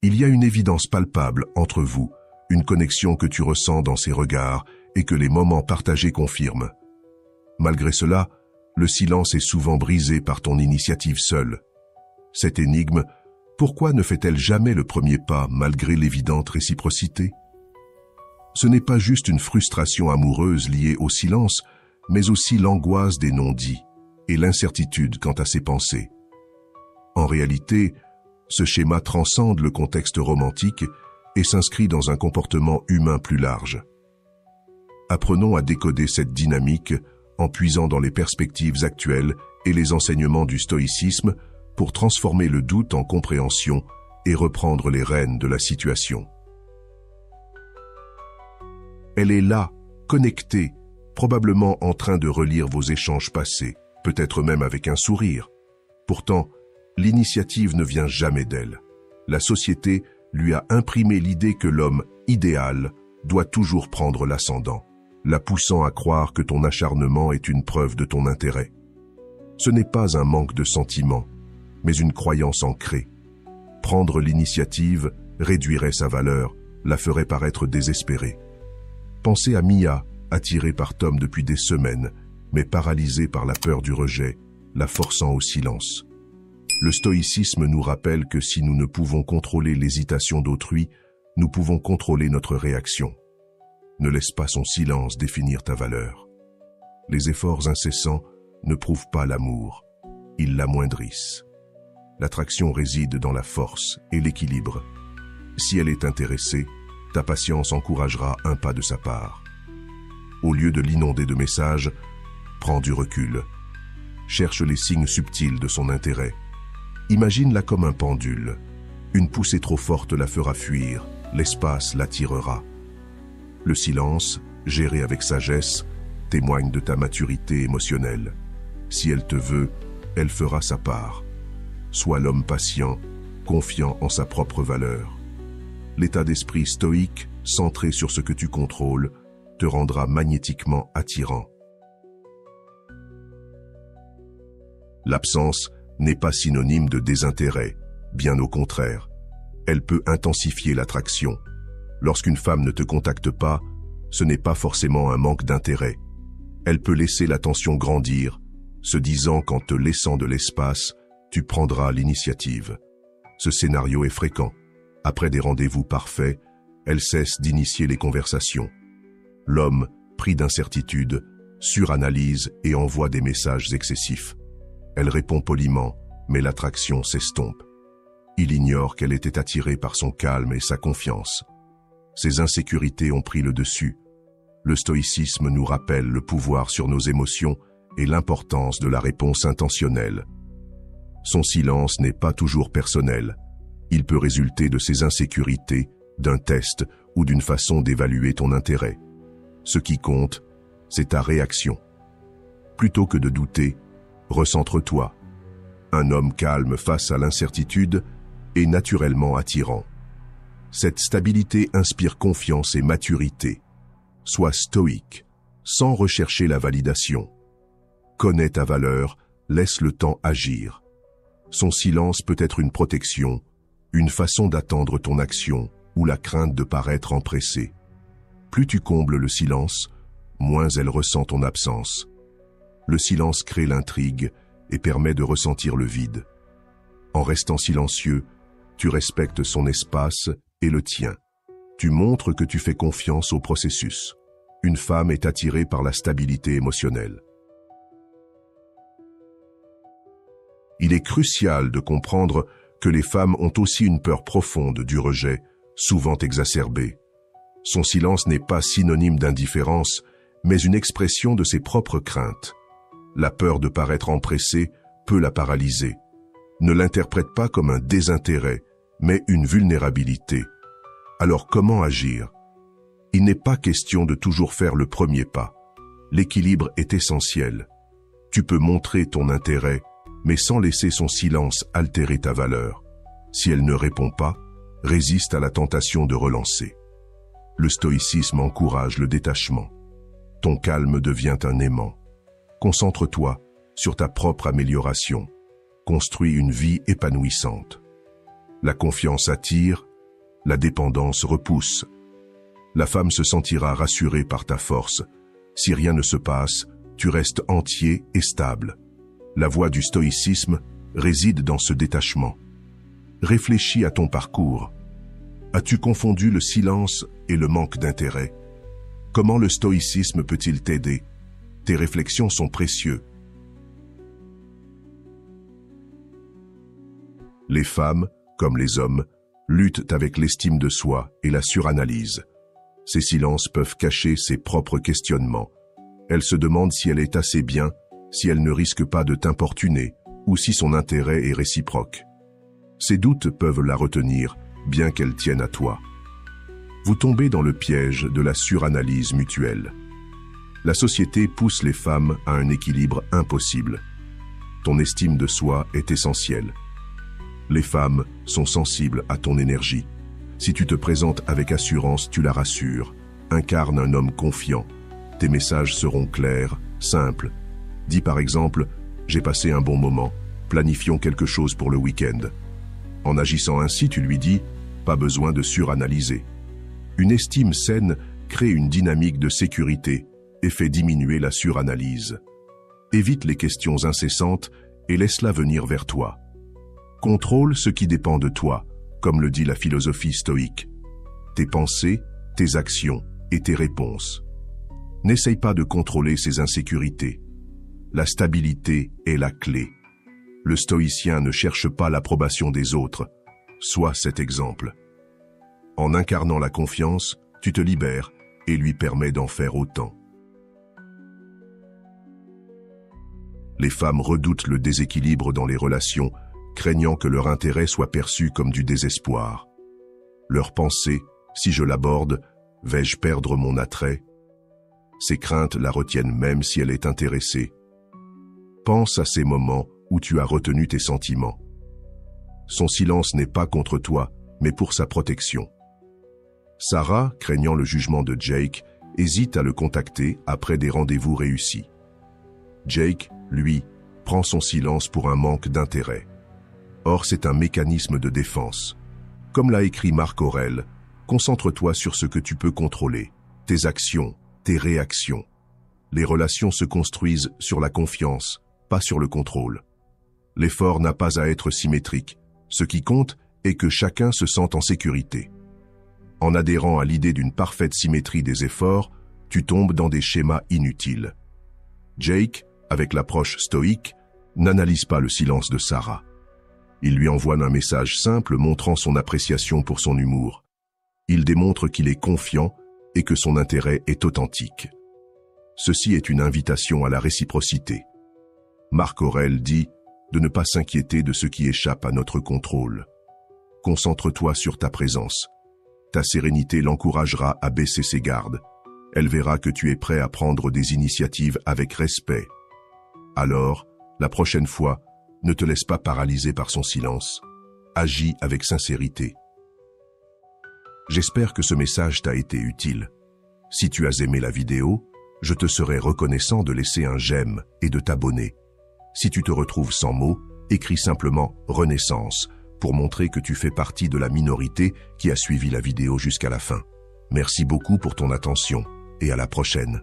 Il y a une évidence palpable entre vous, une connexion que tu ressens dans ses regards et que les moments partagés confirment. Malgré cela, le silence est souvent brisé par ton initiative seule. Cette énigme, pourquoi ne fait-elle jamais le premier pas malgré l'évidente réciprocité? Ce n'est pas juste une frustration amoureuse liée au silence, mais aussi l'angoisse des non-dits et l'incertitude quant à ses pensées. En réalité, ce schéma transcende le contexte romantique et s'inscrit dans un comportement humain plus large. Apprenons à décoder cette dynamique en puisant dans les perspectives actuelles et les enseignements du stoïcisme pour transformer le doute en compréhension et reprendre les rênes de la situation. Elle est là, connectée, probablement en train de relire vos échanges passés, peut-être même avec un sourire. Pourtant, l'initiative ne vient jamais d'elle. La société lui a imprimé l'idée que l'homme idéal doit toujours prendre l'ascendant, la poussant à croire que ton acharnement est une preuve de ton intérêt. Ce n'est pas un manque de sentiment, mais une croyance ancrée. Prendre l'initiative réduirait sa valeur, la ferait paraître désespérée. Pensez à Mia, attirée par Tom depuis des semaines, mais paralysée par la peur du rejet, la forçant au silence. Le stoïcisme nous rappelle que si nous ne pouvons contrôler l'hésitation d'autrui, nous pouvons contrôler notre réaction. Ne laisse pas son silence définir ta valeur. Les efforts incessants ne prouvent pas l'amour, ils l'amoindrissent. L'attraction réside dans la force et l'équilibre. Si elle est intéressée, ta patience encouragera un pas de sa part. Au lieu de l'inonder de messages, prends du recul. Cherche les signes subtils de son intérêt. Imagine-la comme un pendule. Une poussée trop forte la fera fuir, l'espace l'attirera. Le silence, géré avec sagesse, témoigne de ta maturité émotionnelle. Si elle te veut, elle fera sa part. Sois l'homme patient, confiant en sa propre valeur. L'état d'esprit stoïque, centré sur ce que tu contrôles, te rendra magnétiquement attirant. L'absence n'est pas synonyme de désintérêt, bien au contraire. Elle peut intensifier l'attraction. Lorsqu'une femme ne te contacte pas, ce n'est pas forcément un manque d'intérêt. Elle peut laisser l'attention grandir, se disant qu'en te laissant de l'espace, tu prendras l'initiative. Ce scénario est fréquent. Après des rendez-vous parfaits, elle cesse d'initier les conversations. L'homme, pris d'incertitude, suranalyse et envoie des messages excessifs. Elle répond poliment, mais l'attraction s'estompe. Il ignore qu'elle était attirée par son calme et sa confiance. Ses insécurités ont pris le dessus. Le stoïcisme nous rappelle le pouvoir sur nos émotions et l'importance de la réponse intentionnelle. Son silence n'est pas toujours personnel. Il peut résulter de ses insécurités, d'un test ou d'une façon d'évaluer ton intérêt. Ce qui compte, c'est ta réaction. Plutôt que de douter, recentre-toi. Un homme calme face à l'incertitude est naturellement attirant. Cette stabilité inspire confiance et maturité. Sois stoïque, sans rechercher la validation. Connais ta valeur, laisse le temps agir. Son silence peut être une protection, une façon d'attendre ton action ou la crainte de paraître empressé. Plus tu combles le silence, moins elle ressent ton absence. Le silence crée l'intrigue et permet de ressentir le vide. En restant silencieux, tu respectes son espace et le tien. Tu montres que tu fais confiance au processus. Une femme est attirée par la stabilité émotionnelle. Il est crucial de comprendre que les femmes ont aussi une peur profonde du rejet, souvent exacerbée. Son silence n'est pas synonyme d'indifférence, mais une expression de ses propres craintes. La peur de paraître empressée peut la paralyser. Ne l'interprète pas comme un désintérêt, mais une vulnérabilité. Alors comment agir? Il n'est pas question de toujours faire le premier pas. L'équilibre est essentiel. Tu peux montrer ton intérêt, mais sans laisser son silence altérer ta valeur. Si elle ne répond pas, résiste à la tentation de relancer. Le stoïcisme encourage le détachement. Ton calme devient un aimant. Concentre-toi sur ta propre amélioration. Construis une vie épanouissante. La confiance attire La dépendance repousse. La femme se sentira rassurée par ta force. Si rien ne se passe, tu restes entier et stable. La voie du stoïcisme réside dans ce détachement. Réfléchis à ton parcours. As-tu confondu le silence et le manque d'intérêt? Comment le stoïcisme peut-il t'aider? Tes réflexions sont précieuses. Les femmes, comme les hommes, luttent avec l'estime de soi et la suranalyse. Ces silences peuvent cacher ses propres questionnements. Elle se demande si elle est assez bien, si elle ne risque pas de t'importuner, ou si son intérêt est réciproque. Ces doutes peuvent la retenir, bien qu'elle tienne à toi. Vous tombez dans le piège de la suranalyse mutuelle. La société pousse les femmes à un équilibre impossible. Ton estime de soi est essentielle. Les femmes sont sensibles à ton énergie. Si tu te présentes avec assurance, tu la rassures. Incarne un homme confiant. Tes messages seront clairs, simples. Dis par exemple, « J'ai passé un bon moment, planifions quelque chose pour le week-end ». En agissant ainsi, tu lui dis « Pas besoin de suranalyser ». Une estime saine crée une dynamique de sécurité et fait diminuer la suranalyse. Évite les questions incessantes et laisse-la venir vers toi. Contrôle ce qui dépend de toi, comme le dit la philosophie stoïque. Tes pensées, tes actions et tes réponses. N'essaye pas de contrôler ses insécurités. La stabilité est la clé. Le stoïcien ne cherche pas l'approbation des autres. Sois cet exemple. En incarnant la confiance, tu te libères et lui permets d'en faire autant. Les femmes redoutent le déséquilibre dans les relations, craignant que leur intérêt soit perçu comme du désespoir. Leur pensée, si je l'aborde, vais-je perdre mon attrait? Ces craintes la retiennent même si elle est intéressée. Pense à ces moments où tu as retenu tes sentiments. Son silence n'est pas contre toi, mais pour sa protection. Sarah, craignant le jugement de Jake, hésite à le contacter après des rendez-vous réussis. Jake, lui, prend son silence pour un manque d'intérêt. Or, c'est un mécanisme de défense. Comme l'a écrit Marc Aurèle, concentre-toi sur ce que tu peux contrôler, tes actions, tes réactions. Les relations se construisent sur la confiance, pas sur le contrôle. L'effort n'a pas à être symétrique. Ce qui compte est que chacun se sente en sécurité. En adhérant à l'idée d'une parfaite symétrie des efforts, tu tombes dans des schémas inutiles. Jake, avec l'approche stoïque, n'analyse pas le silence de Sarah. Il lui envoie un message simple montrant son appréciation pour son humour. Il démontre qu'il est confiant et que son intérêt est authentique. Ceci est une invitation à la réciprocité. Marc Aurèle dit de ne pas s'inquiéter de ce qui échappe à notre contrôle. Concentre-toi sur ta présence. Ta sérénité l'encouragera à baisser ses gardes. Elle verra que tu es prêt à prendre des initiatives avec respect. Alors, la prochaine fois, ne te laisse pas paralyser par son silence. Agis avec sincérité. J'espère que ce message t'a été utile. Si tu as aimé la vidéo, je te serai reconnaissant de laisser un j'aime et de t'abonner. Si tu te retrouves sans mots, écris simplement « Renaissance » pour montrer que tu fais partie de la minorité qui a suivi la vidéo jusqu'à la fin. Merci beaucoup pour ton attention et à la prochaine.